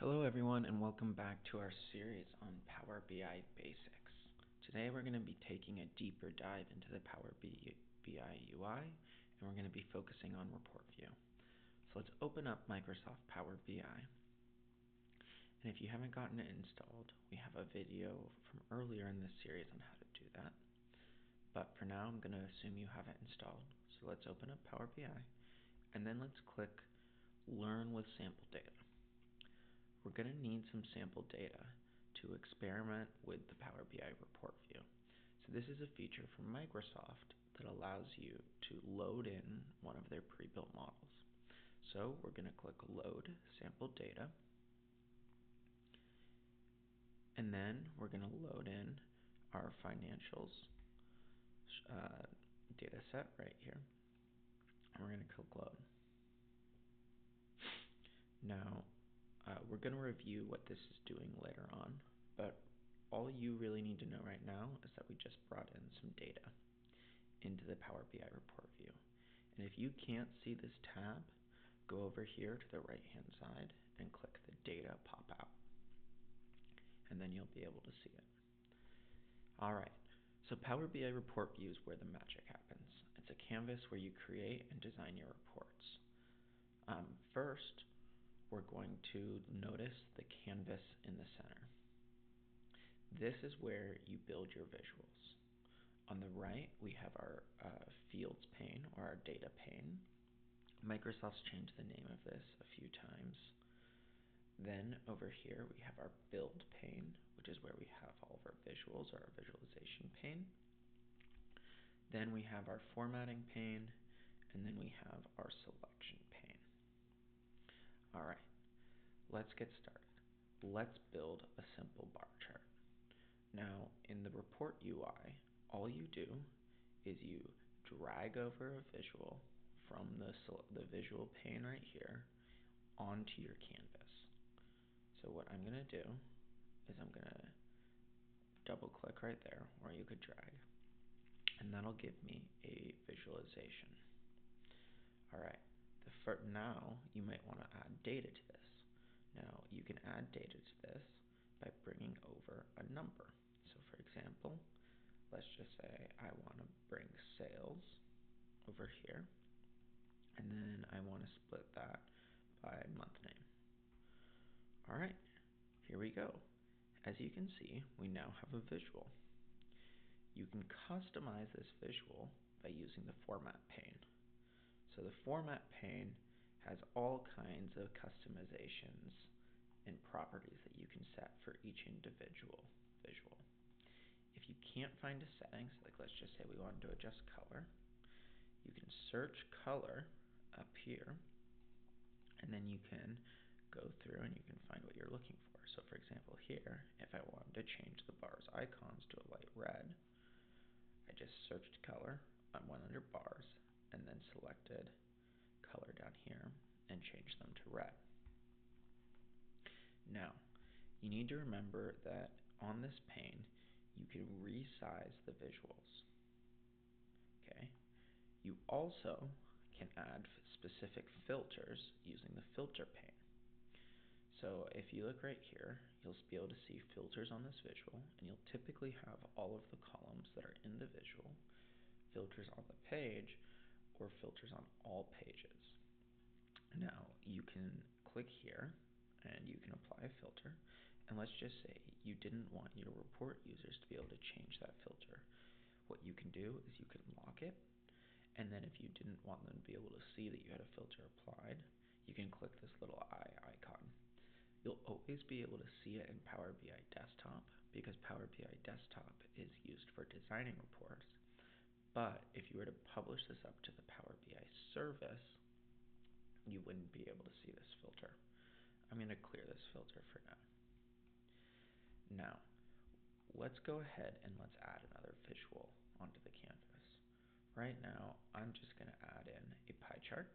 Hello everyone and welcome back to our series on Power BI Basics. Today we're going to be taking a deeper dive into the Power BI UI and we're going to be focusing on report view. So let's open up Microsoft Power BI. And if you haven't gotten it installed, we have a video from earlier in this series on how to do that. But for now I'm going to assume you have it installed. So let's open up Power BI and then let's click Learn with Sample Data. We're going to need some sample data to experiment with the Power BI report view. So this is a feature from Microsoft that allows you to load in one of their pre-built models. So we're going to click Load Sample Data, and then we're going to load in our financials data set right here, and we're going to click Load. Now, we're going to review what this is doing later on, but all you really need to know right now is that we just brought in some data into the Power BI report view. And if you can't see this tab, go over here to the right hand side and click the data pop out, and then you'll be able to see it. Alright, so Power BI report view is where the magic happens. It's a canvas where you create and design your reports. First, we're going to notice the canvas in the center. This is where you build your visuals. On the right, we have our fields pane or our data pane. Microsoft's changed the name of this a few times. Then over here, we have our build pane, which is where we have all of our visuals or our visualization pane. Then we have our formatting pane, and then we have our selection pane. Alright, let's get started. Let's build a simple bar chart. Now, in the report UI, all you do is you drag over a visual from the visual pane right here onto your canvas. So what I'm going to do is I'm going to double click right there, or you could drag, and that'll give me a visualization. Alright, now you might want to add data to this. Now you can add data to this by bringing over a number. So for example, let's just say I want to bring sales over here, and then I want to split that by month name. Alright, here we go. As you can see, we now have a visual. You can customize this visual by using the format pane. So the format pane has all kinds of customizations and properties that you can set for each individual visual. If you can't find a setting, so like let's just say we wanted to adjust color, you can search color up here, and then you can go through and you can find what you're looking for. So for example here, if I wanted to change the bars icons to a light red, I just searched color, I went under bars, and then selected color down here and changed them to red. Now, you need to remember that on this pane, you can resize the visuals. Okay. You also can add specific filters using the filter pane. So if you look right here, you'll be able to see filters on this visual, and you'll typically have all of the columns that are in the visual, filters on the page, or filters on all pages. Now you can click here and you can apply a filter, and let's just say you didn't want your report users to be able to change that filter. What you can do is you can lock it, and then if you didn't want them to be able to see that you had a filter applied, you can click this little eye icon. You'll always be able to see it in Power BI Desktop because Power BI Desktop is used for designing reports. But if you were to publish this up to the Power BI service, you wouldn't be able to see this filter. I'm going to clear this filter for now. Now, let's go ahead and let's add another visual onto the canvas. Right now, I'm just going to add in a pie chart.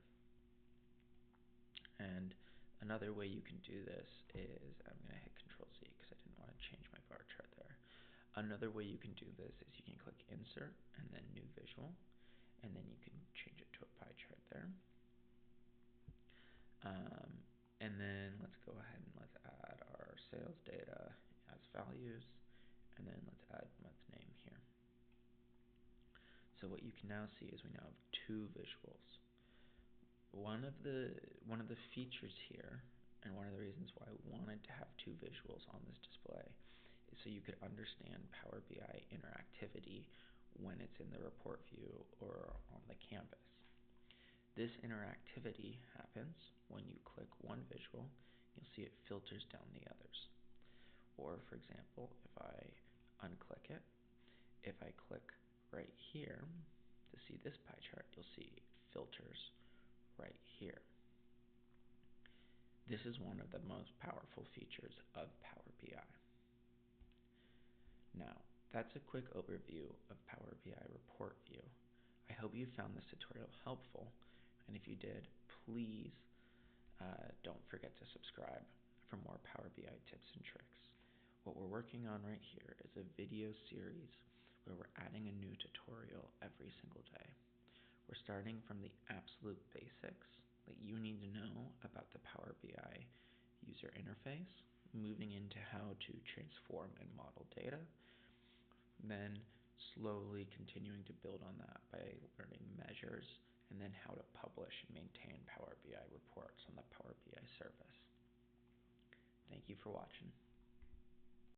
And another way you can do this is, I'm going to hit Control Z because I didn't want to change my bar chart there. Another way you can do this is you can click Insert and then New Visual, and then you can change it to a pie chart there. And then let's go ahead and let's add values, and then let's add month name here. So what you can now see is we now have two visuals. One of the features here, and one of the reasons why I wanted to have two visuals on this display, is so you could understand Power BI interactivity when it's in the report view or on the canvas. This interactivity happens when you click one visual, you'll see it filters down the others. Or for example, if I unclick it, if I click right here to see this pie chart, you'll see it filters right here. This is one of the most powerful features of Power BI. Now, that's a quick overview of Power BI Report View. I hope you found this tutorial helpful, and if you did, please don't forget to subscribe for more Power BI tips and tricks. What we're working on right here is a video series where we're adding a new tutorial every single day. We're starting from the absolute basics that you need to know about the Power BI user interface, moving into how to transform and model data, then slowly continuing to build on that by learning measures, and then how to publish and maintain Power BI reports on the Power BI service. Thank you for watching.